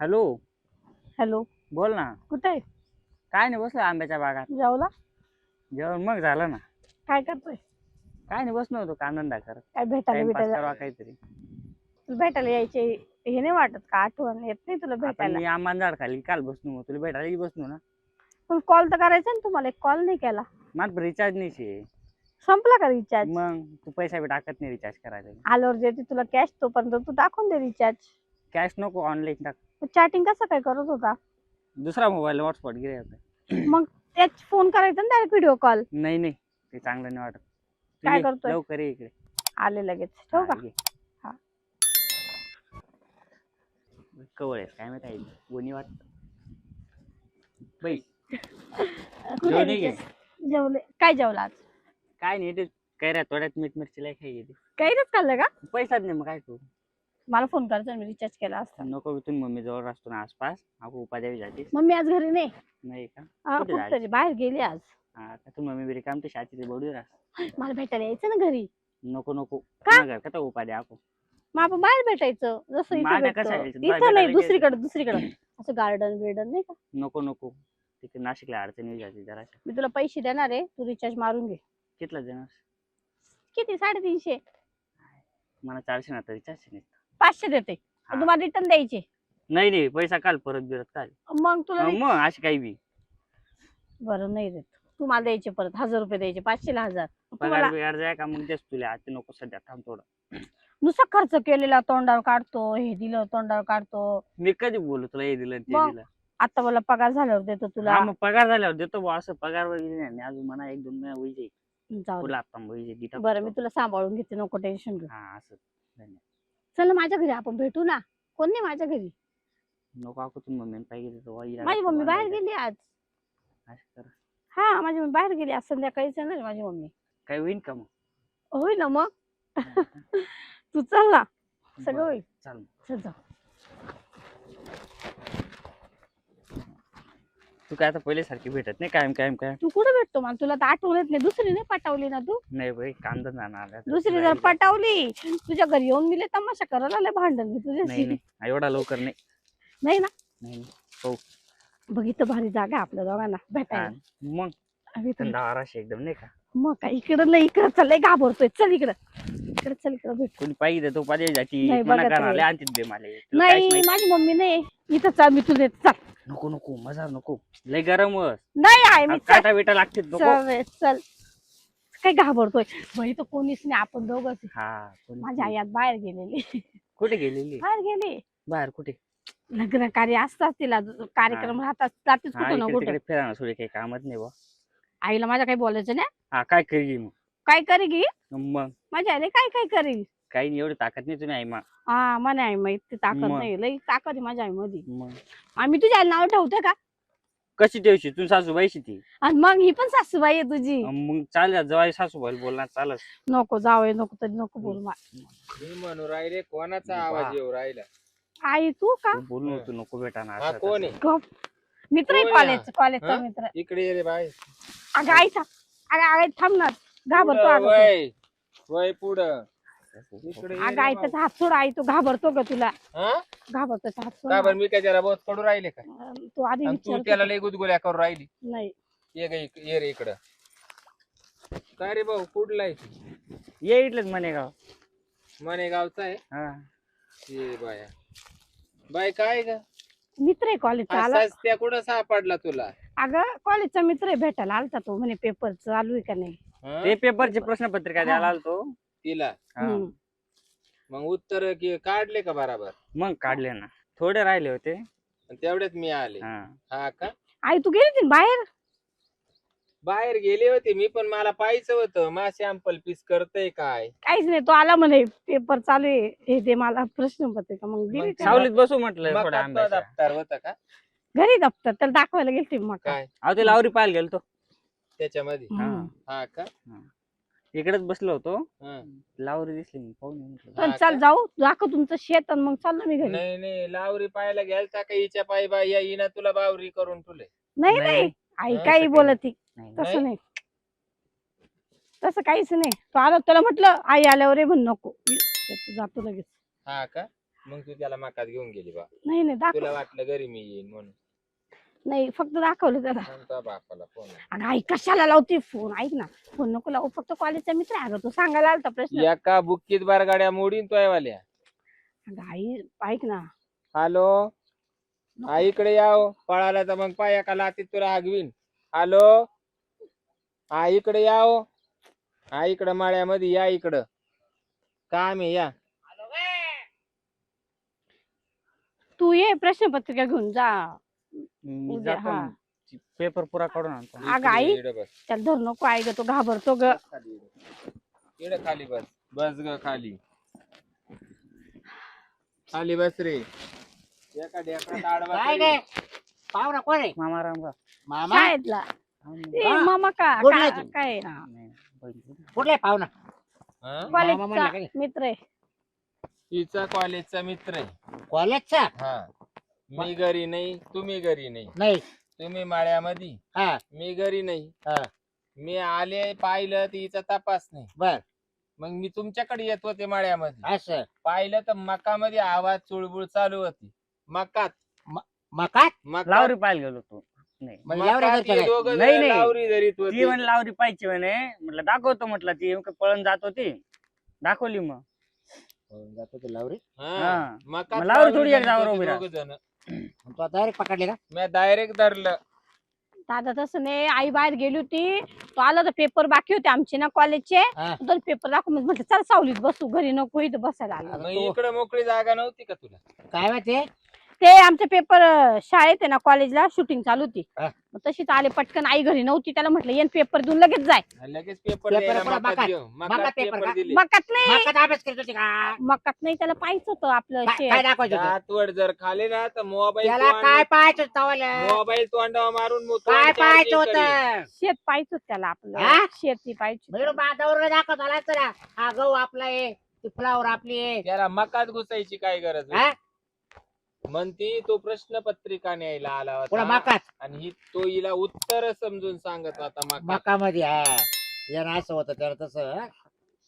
Hello. Hello. बोल ना. कुठे आहे? काय नाही, बसलो आंब्याच्या बागात. जेवला? जेवण मग झालं ना. काय करतोय? काय नाही, बसलो होतो कामधंदा करत. काय भेटायला टाइमपास भेटायला करावा काहीतरी. तुला भेटायला यायचे हे नाही वाटत का? आठवण येत नाही तुला आता भेटायला? मी आंबान झाड खाली काल बसलो, मग तुला भेटायला बसलो ना. पण कॉल तर करायचा ना तुम्हाला, एक कॉल नाही केला. माझं रिचार्ज नाही शे. संपला का रिचार्ज? मग तू पैसा बी टाकत नाही रिचार्ज करायला. आल्यावर देते तुला कॅश, तोपर्यंत तू टाकून दे रिचार्ज. कॅश नको, ऑनलाईन टाक. चॅटिंग कसं काय करत होता? दुसरा मोबाईल हॉटस्पॉट गिरे होता. मग त्याच फोन करायचा ना डायरेक्ट व्हिडिओ कॉल. नाही नाही, ते चांगलं नाही वाटत. तू काय ये, करतोय? लवकर ये इकडे. आले लगेच. ठेवू का? हा, ये. हा. कवळ आहे काय माहिती आहे, कोणी वाटत बाई. कुठे जेवली की? जेवले. काय जेवला आज? काय नाही, ते कैऱ्या थोड्यात मीठ मिरची लय खाई गेली. काहीच खाल्लं का? पैसाच नाही, मग काय करू. मला फोन करायचा, मी रिचार्ज केला असता. नको, इथून मम्मी जवळ असतो ना आसपास, आपण उपाद्यावी जाते. मम्मी आज घरी नाही. नाही का? कुठे कुठं जायचं? तरी बाहेर गेली आज. हा का, तू मम्मी बिरी काम ते शातीचे बोडू राह. मला भेटायला यायचं ना घरी. नको नको, का? घर का उपाद्या आपण. मग आपण बाहेर भेटायचं, जसं इथे माझ्या भेटतो. कसं यायचं? इथं नाही, भेटायला दुसरीकडे असं गार्डन बिर्डन नाही का? नको नको, तिथे नाशिकला अडचणी जाते जरा. मी तुला पैसे देणार आहे, तू रिचार्ज मारून घे. कितला देणार? किती? 350. मला 400 ना तरी 400 नाही. 500 देते. हा. तुम्हाला रिटर्न द्यायचे. नाही नाही, पैसा काल परत बिरत काल. मग तुला मग अशी काही बी बरं नाही देत. तुम्हाला द्यायचे परत 1000 रुपये द्यायचे. 500 ला 1000. पगार तुम्हाला बिगार जाय का मग देस तुला. आता नको सध्या, थांब थोडं. नुसता खर्च केलेला तोंडावर काढतो, हे दिलं तोंडावर काढतो. मी कधी बोलू तुला, हे दिलं ते मग दिलं. आता मला पगार झाल्यावर देतो तुला. हा, मग पगार झाल्यावर देतो बुवा, असं पगार वगैरे नाही. अजून म्हणा 1-2 महिना वैजे जाऊ दे. तुला आता वैजे दिटा. बरं मी तुला सांभाळून घेते, नको टेन्शन घेऊ. हा असं. धन्यवाद. चल ना माझ्या घरी, आपण भेटू ना. कोण नाही माझ्या घरी. नको आको, तुम्ही मम्मी पाहिजे तर माझी मम्मी बाहेर गेली आज. असं कर. हा, माझी मम्मी बाहेर गेली आज, संध्याकाळीच येणार आहे माझी मम्मी. काय होईन का मग? होईल ना मग. तू चल ना, सगळं होईल. चाल. चल जाऊ. तू काय आता पहिले सारखी भेटत नाही कायम कायम काय? तू कुठे भेटतो मला? तुला तर आठवणच नाही. दुसरी नाही पटावली ना तू? नाही बाई, कांदा जाणार. दुसरी जर पटावली, तुझ्या घरी येऊन गेले तमाशा करायला लय भांडण मी नाही तुझ्याशी. नाही, एवढा लवकर नाही. नाही ना? नाही हो. बघ इथं भारी जागा आहे आपल्या दोघांना भेटायला. मग आम्ही तर- थंडावाराशी एकदम नाही का? मग काय इकडं नाही, इकडं चल, लय घाबरतोय. चल इकडं, चल इकडं भेट. कोणी पाहिजे तो पाहिजे जाती. नाही, मना बघत करायला नाही. आणतील बे मला. तुला काहीच नाही, माहित माझी मम्मी नाही. इथं चल, मी तुला देते. चल. नको नको, मजा नको. लय गरम वस. नाही आहे मी. चल काटा बिटा लागते नको. चल चल. काय घाबरतोय? बाई तर कोणीच नाही, आपण दोघंच आहे. हा, कोणी- माझी आई आज बाहेर गेलेली. कुठे गेलेली? बाहेर गेली. बाहेर कुठे? लग्न कार्य असतात, तिला कार्यक्रम राहतात, जातीच हा, कुठं ना इकडे कुठं. तिकडे फिरायला सोडे काही कामच नाही बा. आईला माझ्या काही बोलायचं नाही. हा, काय करी मग? काय करी गी मग माझ्या आईला? काय काय करेल? काही नाही, एवढी ताकद नाही तुम्ही आई मा. हा, म्हणे आई मग इतकी ताकद मग. नाही, लई ताकद आहे माझ्या आई मध्ये. मग आम्ही तुझ्या आईला नाव ठेवते का? कशी ठेवशी तू सासूबाईशी ती? आणि मग ही पण सासूबाई आहे तुझी. मग चालेल, जवाई सासूबाई बोलणार चालत. नको जावं, नको तरी नको बोल. मी म्हणू राहिले, कोणाचा आवाज येऊ राहिला? आई तू का? तू बोलू नको, नको भेटा ना हा, असं कोण आहे? गप. मित्र आहे कोण आहे? कॉलेजचा हा? मित्र. इकडे ये रे बाई. अगं आई थांब. अगं आई थांब ना. घाबरतो पुढं अगं तू. वय वय पुढं इकडे ये अगं रे आई बाई. त्याचा हात सोड. आई तू घाबरतो का? तुला हा? घाबरतो त्याचा हात सोड. का बरं, मी काय त्याला बहुत कडू राहिले का? तू आधी आणि तू विचार. त्याला लय गुदगुल्या करू राहिली. नाही. ये ग ये रे इकडं. काय रे भाऊ, कुठला आहे? ये इथलंच म्हणे गाव. मने गावचा आहे. हा, ये बाया बाय, काय ग मित्र आहे कॉलेजचा. आला असाच त्या कुठं सापडला तुला? अगं कॉलेजचा मित्र आहे, भेटायला आलता तो. म्हणे पेपर चालू आहे का नाही. हा? ते पेपरची प्रश्नपत्रिका द्यायला आलतो. तिला हा. हम्म. मग उत्तर काढले का बराबर? मग काढले ना, थोडे राहिले होते. आणि तेवढ्यात मी आले. हा. हा का? आई तू गेली होती ना बाहेर? बाहेर गेले होते मी, पण मला पाहायचं होतं मा सॅम्पल पीस करतय काय. काहीच नाही, तो आला म्हणे पेपर चालू आहे, हे दे मला प्रश्नपत्रिका. मग दिली मग त्याला. सावलीत बसू म्हटलं मग थोडा आता आंब्याच्या. दप्तर होता का घरी दप्तर त्याला दाखवायला गेलते मग काय अहो, ते लावरी पाहायला गेलतो. त्याच्यामध्ये? हा का? इकडेच बसलो होतो. हा. लावरी दिसली मग पाहून येऊ म्हटलं. पण हा चल का? जाऊ, दाखव तुमचं शेत आणि मग चाललो मी घरी. नाही नाही, लावरी पाहायला गेलता का? हिच्या पायी बाई या हिनं तुला बावरी करून तुले? नाही नाही, नाही, आई हा, काही असं बोलत ती. नाही. तसं नाही? नाही, तसं काहीच नाही. तो आला, त्याला म्हटलं आई आल्यावर ये म्हण. नको, येतो, जातो लगेच. हा का? मग तू त्याला मकात घेऊन गेली बा. नाही नाही दाखव. तुला वाटलं घरी मी येईन म्हणून. नाही फक्त दाखवलं त्याला. सांगतो बापाला फोन. अगं आई कशाला लावते फोन? ऐक ना, फोन नको लावू, फक्त कॉलेजचा मित्र आहे. अगं तो सांगायला आलता प्रश्न. एका बुक्कीत बार गाड्या मोडीन तोयवाल्या. अगं आई ऐक ना. हॅलो आईकडे याव. पळाला तर मग पाय एका लातीत तुला हागवीन. हॅलो आईकडे याव. आईकडं माळ्यामध्ये या. इकडं काम आहे या. तू ये प्रश्नपत्रिका घेऊन जा. मी उद्या, जातो हा. ना. पेपर पुरा काढून आणतो. अगं आई इकडे बस. त्याला धरू नको. आई ग तो घाबरतो ग. इकडे खाली बस. बस ग खाली. खाली बस रे. एका ढेकळात आडवा काय करीन. रे पाहुणा कोण आहे? मामा रामराव. मामा शाळेतला. ए, हा. मामा का बोल काय ना तू. काय हा. नाही, बघितलं. कुठला आहे पाहुणा? हा? म्हणला कॉलेजचा काय? मित्र आहे. तिचा कॉलेजचा मित्र आहे. कॉलेजचा? हा मी घरी नाही. तुम्ही घरी नाही. नाही. तुम्ही माळ्यामध्ये. हा मी घरी नाही. हा मी आले पाहिलं तिचा तपास नाही. बर मग मी तुमच्याकडे येत होते माळ्यामध्ये. असं पाहिलं तर मकामध्ये आवाज चुळबुळ चालू होती. मकात मकात मकात लावरी पाहायला गेलो तू. नाही म्हणजे लावरी मकात घरच्या हे काय? दोघं नाही, जण नाही. लावरी धरीत ती होती. म्हणे लावरी पाहिजे म्हणे. म्हटलं दाखवतो. म्हटलं ती पळून जात होती. दाखवली मग. जातो ते लावरी. हा. मकात मग लावरी थोडी धरीत एक जागेवर होते उभी राहा. दोघं जण. तो डायरेक्ट पकडले का? मी डायरेक्ट धरलं. दादा तसं नाही. आई बाहेर गेली होती. तो आला तर पेपर बाकी होते आमचे ना कॉलेजचे. हा. दोन पेपर दाखवून म्हटलं चल सावलीत बसू. घरी नको इथं बसायला आलं. मग इकडे मोकळी जागा नव्हती का तुला? काय माहिती? ते आमचे पेपर शाळेत आहे ना कॉलेजला शूटिंग चालू होती. हा. मग तशीच आले पटकन. आई घरी नव्हती. त्याला म्हटलं येन पेपर देऊन लगेच जाय. लगेच पेपर पेपर द्यायला पुढं मकात मकात. घेऊ. मकात मकात पेपर पेपर का? दिले. मकात नाही. मकात अभ्यास करत होती का? मकात नाही. त्याला पाहायचं होतं आपलं काय शेत. काय दाखवायचं होतं? दातवड जर खाली ना तर मोबाईल त्याला काय पाहायचं होतं तवाला? मोबाईल तोंडावर मारून काय पाहायचं charging करीन. होतं? शेत पाहायचं होतं त्याला हा? आपलं शेती पाहायची. मिळून बांधावर दाखवत आला तर हा गहू आपला आहे, ती फ्लावर आपली आहे. त्याला मकात घुसायची काय गरज हा? होती? म्हणती तो प्रश्न पत्रिका न्यायला आला पुढं होता मकात आणि तो हिला उत्तर समजून सांगत होता मकात. मकामध्ये. हा यानं असं होतं त्याला तसं. हा?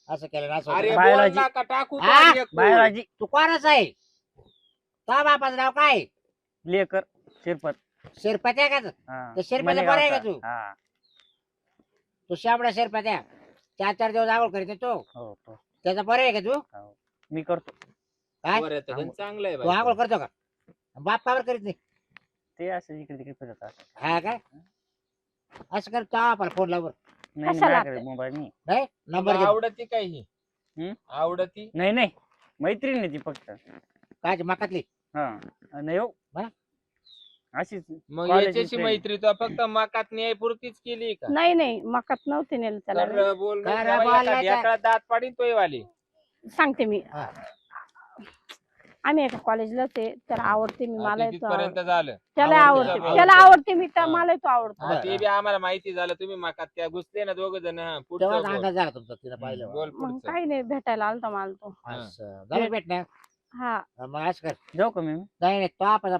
असं केलं ना असं अरे होतं. बोल बायोलॉजी. नका टाकू हा? का एक बाहेर पोळ? आजी तू कोणाच आहे? तो बापाचं नाव काय? लेकर शिरपत. शिरपत्या का? हा. ते शिरपत्या बरं आहे का तू? हा. तू शाबडा शिरपत्या 4-4 दिवस आगोळ करीत तो. हो तो. त्याचा बरं आहे का तू? हो. मी करतो. काय? बरं तर गण चांगलं आहे तू बाई. आगोळ करतो का? बाप कावर करीत नाही? ते असं इकडे तिकडे फिरत असं. हा काय? असं कर तो आपला फोन लावर. नाही कशाला माझ्याकडे मोबाईल नाही. नाही नंबर तुला दे. आवडती काय ही? हम्म? आवडती? नाही नाही मैत्रीण नाही ती फक्त. काय ते मकातली? हा. नाही हो. हा? अशीच मग College याच्याशी friend. मैत्री तो फक्त मकात न्यायपुरतीच केली का? नाही नाही मकात नव्हते नेलं त्याला. तर बोल काय मग रे तेव्हा बोलायचं? एका ढेकळात दात पाडीन तोय वाली. सांगते मी. हा. आम्ही एका कॉलेजला ते त्याला आवडते मी. मला येतो तिथपर्यंत झालं. त्याला आवडते, आवडते. आवडते. त्याला आवडते मी तर हा. मला तो आवडतो. हा, ते बी आम्हाला माहिती झालं. तुम्ही मकात त्या घुसले ना दोघ जण. पुढचं तेव्हाच बोल. अंदाज झाला तुमचा तिला पाहिलं. बोल मग पुढचं. काही नाही भेटायला आलता मला तो. असं झालं भेटणार. हा मग असं कर. जाऊ का मी? नाही नाही तो आपला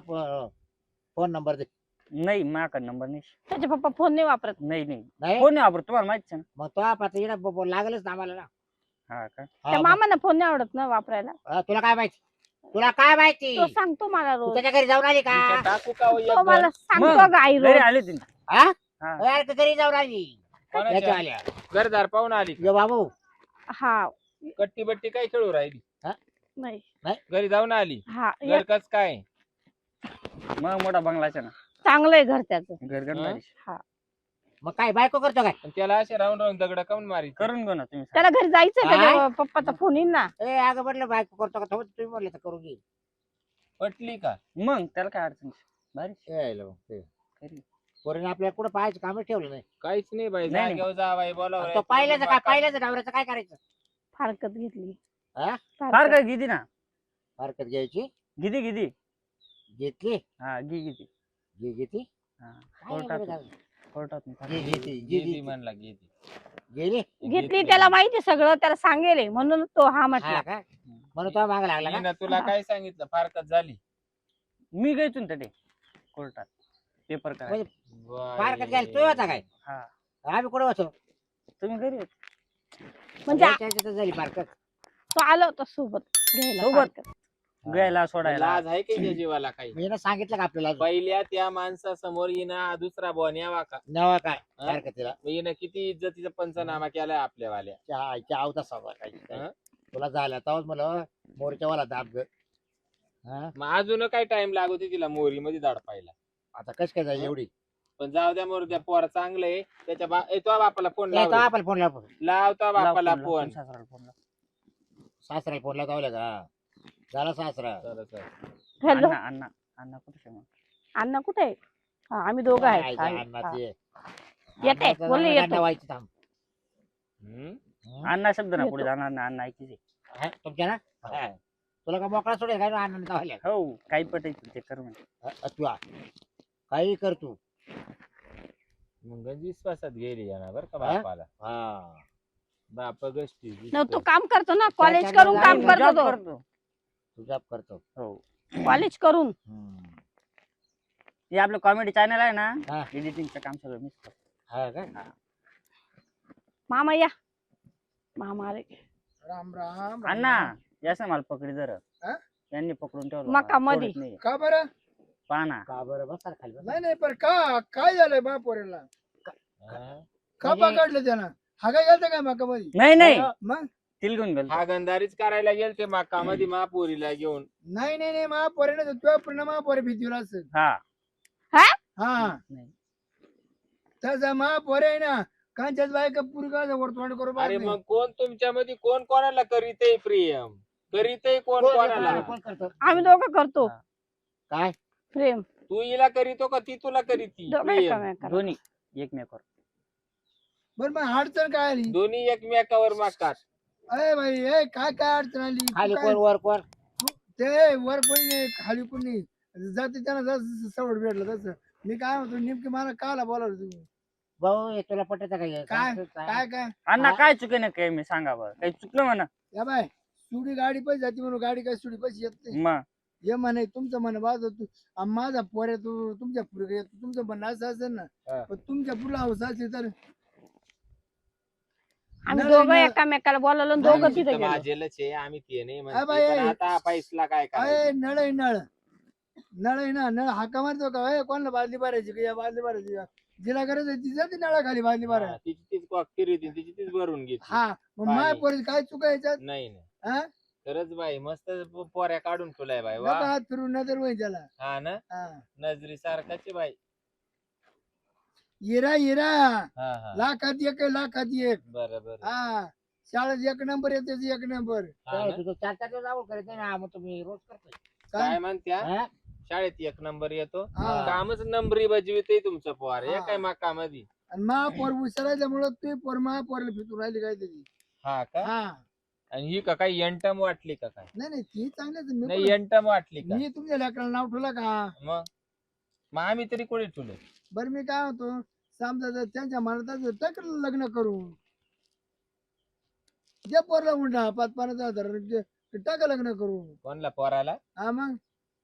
फोन नंबर दे. नाही माझ्याकडे नंबर नाही. त्याचे पप्पा फोन नाही वापरत. नाही नाही नाही फोन नाही वापरत. तुम्हाला माहितीच आहे मग तो आपला येणं लागलच ना आम्हाला ना. ना. हा का? हा, त्या मग. मामांना फोन नाही आवडत ना वापरायला. तुला काय माहिती? तुला काय माहिती? तो सांगतो मला तू रोज. त्याच्या घरी जाऊन आली का? तिच्या टाकू का हो एक तो मला घर? सांगतो ग आई घरी रोज. आले तुम्ही. हा? हा. अरे तू घरी जाऊन आली. कोणाच्या? याच्या आल्या. घरदार पाहून आली का? यो बाबू हा कट्टी बट्टी काय खेळू राहिली? नाही घरी जाऊन आली. हा घर कस काय? मग मोठा बंगलाचा ना. चांगलं आहे घर त्याचं. घर घर हा? हा मग काय बायको करतो काय? आणि त्याला असे राहून राहून दगड काऊन मारी? करून घेऊ ना तुम्ही. त्याला घरी जायचं काय? त्याच्या पप्पाचा फोन येईल ना. ए अगं म्हटलं बायको करतो का? तुम्ही म्हणले तर करून घे. पटली का? मग त्याला काय अडचण नाही. भारी. यायला मग ते. खरी. पोरीने आपल्याला कुठं पाहायचं कामच ठेवलं नाही. काहीच नाही बाई. नाही, नाही. जागेवर जावाई बोलावं. तो पाहिल्याचं काय? पाहिल्याचं नवऱ्याचं काय करायचं? फारकत घेतली. हा? फार काय किती ना. हरकत घ्यायची. किती किती. घेतली. हा किती. घेतली. हा. काय कोर्टात नाही बरं. कोर्टात घेतली. गेली म्हणला गेली. गेली. घेतली त्याला माहिती सगळं. त्याला सांगेल म्हणून तो हा हा म्हटला. का? म्हणून तो मागे लागला का? हिनं तुला काय सांगितलं? फारकत झाली. मी गायचो ना त्या कोर्टात पेपर करा. म्हणजे बाई. फारकत घ्यायला तू होता काय? हा. आम्ही कुठे होतो? तुम्ही घरी होते. म्हणजे त्याच्यात झाली फारकत. तो आला होता सोबत घ्यायला सोबत? फारकत. घ्यायला सोडायला. लाज आहे की त्या जीवाला काही? मी ना सांगितलं का आपल्याला पहिल्या त्या माणसासमोर हिनं हा दुसरा बोन यावा का? नवा काय हा? सारखं तिला हिनं किती इज्जतीचा पंचनामा केलाय आपल्यावाल्या. चहा आवता सगळं काही हा? तुला झाला तेव्हाच मला मोरच्या वाला दाब ग हा मग अजून काय टाइम लागतो तिला मोरी मध्ये दडपायला. आता कस काय जाईल एवढी पण जाऊ द्या मोर द्या, पोर चांगलं आहे. त्याच्या तो बापाला फोन ए, तो लाव, आपण फोन लाव लावतो बापाला लाव फोन. सासऱ्याला फोन लाव. सासऱ्याला फोन लावला का झाला सासरा चला, चला. हॅलो अण्णा अण्णा अण्णा कुठे आहे मग? अण्णा कुठे आहे? हा, आम्ही दोघं काय आहे. ते अन्नाचे. येते, अन्नाचं बोलले जरा येतो. गांडा व्हायचं थांब हम्म? अण्णा शब्द ना येतो. पुढे जाणार ना, अण्णा ऐकीचे. हा, तुमच्या ना हा. तुला का मोकळा सोडेल काय आनंद धावल्या हो काही पटायचं ते कर म्हणजे. तू काही कर तू मग विश्वासात गेली ना बरं का हा? बापाला. हा बाप गोष्टी न तू काम करतो ना, कॉलेज त्याच्यामुळे करून काम जाईल, करतो जॉब तो. करतो. तू जॉब करतो हो कॉलेज करून हम्म. हे आपलं कॉमेडी चॅनल आहे ना, हा. एडिटिंगचं काम सगळं मीच करतो. हा का मामा या. मामा अरे राम राम अण्णा यास ना मला पकडी जर हा? यांनी पकडून ठेवलं मका मला, मध्ये. सोडत नाही. का बरं? पाहा ना. का बरं बस खाली बस. नाही नाही पण का काय झालंय बा पोरेला? हा? का म्हणजे- पकडलं त्यानं? हा काय गेलता काय मका मध्ये? नाही नाही मग तिल घेऊन गेलो. हा गंधारीच करायला गेल ते माकामध्ये महापोरीला घेऊन. नाही नाही नाही महापोरे ना तुझ्या पूर्ण महापोरे भीतीला असेल. हा हा नाही. तसा महापोरे आहे ना कांच्याच बायका पुरगा तोंड करू अरे पाहत मग कोण तुमच्यामध्ये कोण कोणाला करीते प्रियम? करीते कोण कोणाला? कोण करतो आम्ही दोघं करतो हा. काय प्रेम तू हिला करीतो का ती तुला करीती? दोघं प्रियम एकमेकाला. दोन्ही एकमेकावर. बरं मग अडचण काय आली? दोन्ही एकमेकावर मागतात. अरे भाई ए काय काय अडचण आली? तू खाली काय- कोण वर कोण ते वर कोणी नाही खाली कोणी नाही. जाते त्यांना जसं सवड भेटलं तसं. मी काय म्हणतो नेमकी मला काला बोलावलं तुम्ही? भाऊ हे तुला पटत काय काय काय काय अण्णा हा? काय चुके नाही काय मी सांगा बरं, काही चुकलं म्हणा या बाय सुडी गाडी पैसे जाते म्हणून गाडी काय सुडी पैसे येत नाही. मग. हे म्हणे तुमचं म्हणे बाज तू माझा पोर तू तुमच्या पुढे येतो तुमचं म्हणणं असं असेल ना हा. पण तुमच्या पुढला हौस असेल तर आम्ही नाही, दोघं नाही. एकामेकाला बोलावलं आणि दोघं आम्ही तिथे तिथं गेलो. माझेलच आहे, आम्ही ते नाही हा बाई, म्हणते. पण आता पैसला काय करायचं? अय नळ आहे नळ नळ आहे ना नळ हाका मारतो का अय कोणाला बादली भरायची का या बादली भरायची का जिला गरज आहे ती जाते नळाखाली बादली भराय हा, तिची तीच कॉकरी होती तिची तीच भरून घेतली. हा मग माय पोरी काय चुकायच्यात नाही नाही हा खरंच बाई मस्त पोऱ्या काढून ठेवलाय बाई वा. नका हात फिरून नजर होईल त्याला हा ना हा नजरी सारखाची बाई. हिरा हिरा हा हा लाखात एक आहे, लाखात एक बरं बरं हा शाळेत एक नंबर येते एक नंबर हा ना? तुझं 4-4 दिवस आवड करत नाही ना मग तुम्ही रोज करतोय काय म्हणत्या हा? शाळेत एक नंबर येतो हा. कामच नंबरी बजविते तुमचं पोर हे हा. काय माकामध्ये. आणि महापौर विसरायच्यामुळं ते पोर महापौरला फिटून राहिली काय त्याची हा का हा आणि ही का काय यंटम वाटली का काय? नाही नाही ती चांगलीच मी नाही यंटम वाटली का? मी तुमच्या लेकराला नाव ठेवलं का मग आम्ही तरी कोणी ठेवलं? बरं मी काय होतो समजा जर त्यांच्या मनात टाक लग्न करून दे पोरला उंडा 5,000 टाका लग्न करून कोणला पोराला? हा मग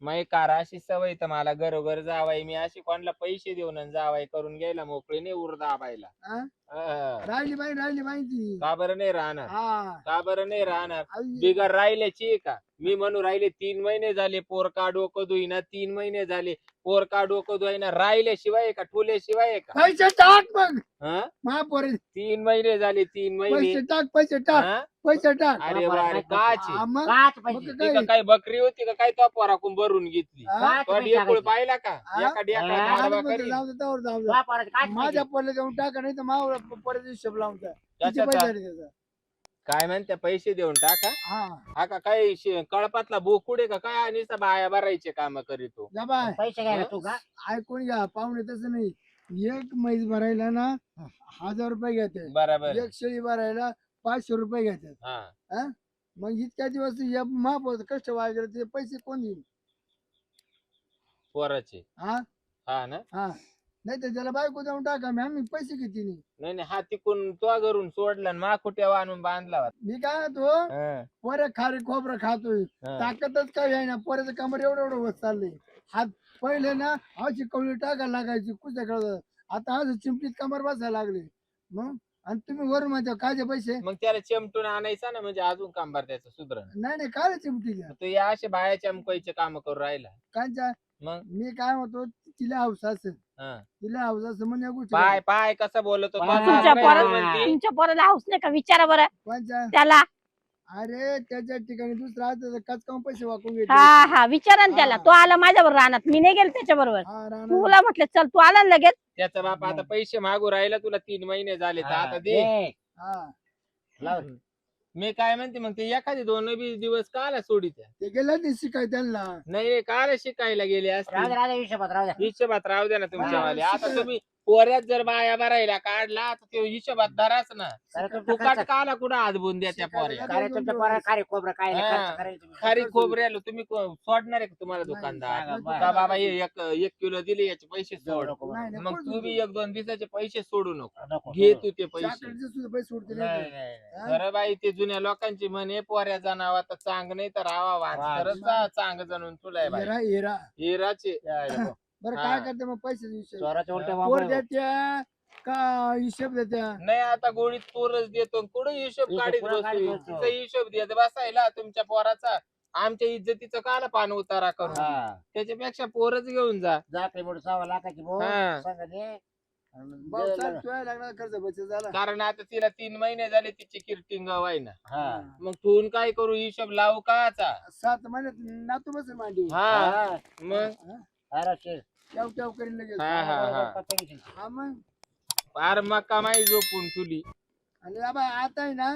मग कार अशी सवय तर मला घरोघर जावाय मी अशी कोणाला पैसे देऊन आणि जावाय करून घ्यायला मोकळी नाही उरदा आबायला. हा? हा. राहिली बाई ती का बरं नाही राहणार? हा का बरं नाही राहणार? आई- बिगर राहिल्याची आहे का? मी म्हणून राहिले 3 महिने झाले पोर का डोकं धुईना 3 महिने झाले पोर का डोकं धुईना राहिल्याशिवाय आहे का ठुल्याशिवाय आहे का? पैसे टाक मग हा? महापौर 3 महिने झाले 3 महिने. पैसे टाक पैसे टाक हा? पैसे टाक अरे वा रे काची हा, मग काच मग पैसे ती काय का काय बकरी होती का काय तो पोराकून भरून घेतली? हा? काच तो पैसे डेकुळ टाकायचे. पाहिला का? हा? एका डेका हा? गाढवा आज म्हणतो करीन. जाऊ दे त्यावर जाऊ दे तुला पोराचे काच माझ्या पैसे. पोरला जाऊन टाका नाही तर मावर पोराचा हिशोब लावून जा. किती त्याच्यात पैसे आले त्याचा काय म्हणते पैसे देऊन टाका हा हा का काय कळपातला बोकुडे का काय आणि बाया भरायचे काम करीतो? जा बाय पैसे घ्यायला तू का ऐकून घ्या पाहुणे तसं नाही एक म्हैस भरायला ना 1,000 रुपये घेते बरोबर एक शेळी भरायला 500 रुपये घेतात हा मग इतक्या दिवस या महापौर कष्ट व्हायचे ते पैसे कोण देईल पोराचे. हा हा ना हा नाही तर त्याला बायको जाऊन टाका मी आम्ही पैसे किती नाही नाही नाही हा तिकून तो घरून सोडला आणि माखुट्या आणून बांधला होता. मी काय म्हणतो हा, पोरे खारी खोबरं खातोय हा. ताकदच काय आहे ना पोऱ्याचं कमर एवढं होत चाललंय हात पहिले ना अशी कवळी टाकायला लागायची कुठे कळत आता आज चिमटीत कमर बसायला लागले मग आणि तुम्ही वरून म्हणता कायचे पैसे मग त्याला चमटून आणायचा ना, म्हणजे अजून कामबार त्याचं सुधरण. नाही काय चिमटी द्या तो या असे बाया चमकायचे काम करून राहिला. कांच्या मग मी काय म्हणतो तिला हौस असेल हा. तिला हौस असेल म्हणजे गोष्ट पाय पाय कसं बोलतो तुमच्या तुझ्या पोराला- तुमच्या पोराला हाऊस नाही का विचारा बरं कोणच्या त्याला. अरे त्याच्या ठिकाणी दुसरा कच काम पैसे वाकून घेतले हा हा विचारा ना त्याला. हा. तो आला माझ्यावर राहणार, मी नाही गेले त्याच्या बरोबर. हा, राहणार. तुला म्हटलं चल तू आला ना लगेच. त्याचा बाप आता पैसे मागू राहिला तुला 3 महिने झाले तर आता दे. हा लाव. मी काय म्हणते मग ते एखादी 2-20 दिवस काला सोडी त्या ते गेलं ते शिकाय त्यांना नाही काला शिकायला गेले राहू असते. दे राहू दे हिशोबात राहू दे. हिशोबात राहू द्या ना तुमच्यावाले. हा, आता शिकायला. तुम्ही पोऱ्यात जर बाया भरायला काढला तर ते हिशोबात धराच ना. कारण तुमचं फुकाट खर्च- काला कुठं हातबून द्या त्या पोऱ्या. शिकायला. कारण तुमच्या पोराला खारी खोबरं काय नाही, हा. खर्च करायला तुम्ही. खारी खोबऱ्याला तुम्ही सोडणार आहे का तुम्हाला नाही, दुकानदार? सांगा, बरं. का बाबा हे एक किलो दिले याचे पैसे जाऊ सोड. नको. नाही, नाही, मग कोण तू बी 1-2 दिवसाचे पैसे सोडू नको. नको. घे तू ते पैसे. चाकरीचे सुद्धा पैसे उडते नाही, नाही नाही, ते. नाही. हा? खरं बाई ते जुन्या लोकांची म्हणे पोऱ्या जनावा तर चांग नाही तर रावा वाच. वाच. खरंच जा चांग जणून तुला आहे बाई. हिरा हिरा हिराचे यायला बघ. बरं हा. काय करते मग पैसे विषय चोराचे उलटे पोर वापर. देत्या का हिशेब देत्या नाही आता गोळीत पोरच देतो कुठं हिशोब हिशोब काढीत कुठं काढीत बसतो. बसतो? तिचा हिशोब देत बसायला तुमच्या पोराचा. आमच्या इज्जतीचं काला पान उतारा करून. हा. त्याच्यापेक्षा पोरच घेऊन जा. जा काही मोठं 6 लाखाची भाऊ हा. सांगा दे. आणि भाऊ दे साहेब लग्न. तुला लागणार खर्च बचत झाला कारण आता तिला 3 महिने झाले तिची किरटिंग व्हाय ना. हा. मग ठेवून काय करू हिशोब लावू का आता? 7 महिन्यात नातू बसेल मांडी हा हा. मग आरामशीर. केव केव करीन लगेच हा हा हा पत्ता घेशील. हा मग फार मका माई झोपून तुली. आणि बाबा आता आहे ना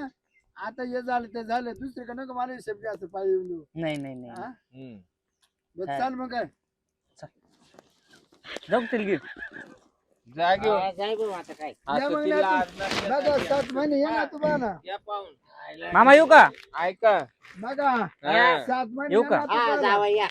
आता हे झालं ते झालं दुसरीकडे नको मला हिशेब घ्यायचं पाहिजे येऊन देऊ. नाही नाही नाही हा? हम्म. बरं, चाल मग काय जमतील की. जा घेऊन. हा, जाय भाऊ आता काय. या असं मग तिला नाही आज नसलं बघा तर 7 महिने ये ना तू बघा ना या पाहून. मामा येऊ का? ऐका बघा हा. 7 महिने येऊ ये का? ना तू हा बघा. जावई या.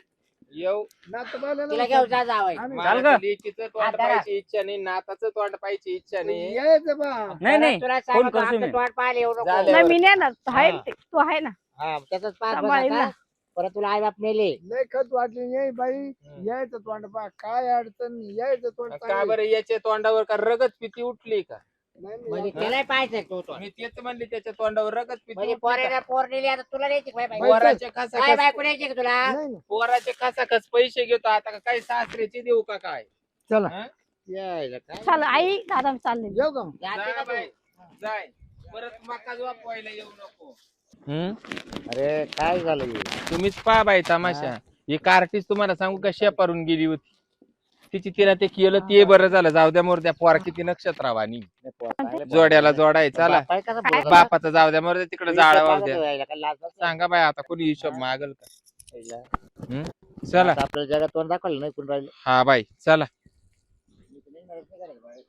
येऊ. नातू बघायला तिला नको. घेऊन जा जावई. आम्ही चाल का? मला लेकीचं तोंड आता. पाहायची इच्छा नाही, नाताचं तोंड पाहायची इच्छा नाही. यायचं बा नाही नाही तुला फोन सांगतो करतो आमचं मी. तोंड पाहिले येऊ नको. झालं. नाही मी नाही ना आहे हा. ते. तू आहे ना हा, त्याचाच पाच बस सांभाळील आता. ना. परत तुला आई बाप नेले. लय खत वाटली ये बाई यायचं तोंड पा काय अडचण यायचं तोंड का चांगलं. बरं याच्या तोंडावर का रगत पिती उठली का? नाही, नाही, म्हणजे या- त्याला पाहायचं तो तोंड. मी तेच म्हणले त्याच्या तोंडावर रगत पिती म्हणजे उठली का? पोरेला पोर नेली आता तुला न्यायची काय बाई? पोराचे काय खसाखस बायको न्यायची का तुला? नाही, नाही. पोराचे खसाखस पैसे घेतो आता का काही सासऱ्याचे देऊ का काय? चला हं? यायला काय? चल आई दादा चालले. येऊ का जाते जा का तू? बाई, जाय परत मका वापवायला येऊ नको. अरे काय झालं हे? तुम्हीच पहा बाई तमाशा. ही कार्टीस तुम्हाला सांगू का शेपारून गेली होती. तिची तिला ते केलं ते बरं झालं. जाऊ द्या मोर द्या पोर किती नक्षत्रवाणी जोड्याला जोडाय चला. बापाला कसं बोलतो? बापाचा जाऊ द्या मोर द्या तिकडे जाळा वाहू द्या. यायला काय लाज वाटते? सांगा बाई आता कोणी हिशोब मागल का? यायला. चला आता आपल्या जगात तोंड दाखवलं नाही कोण राहिलं. हा बाई चला. नाही करायचं बाई.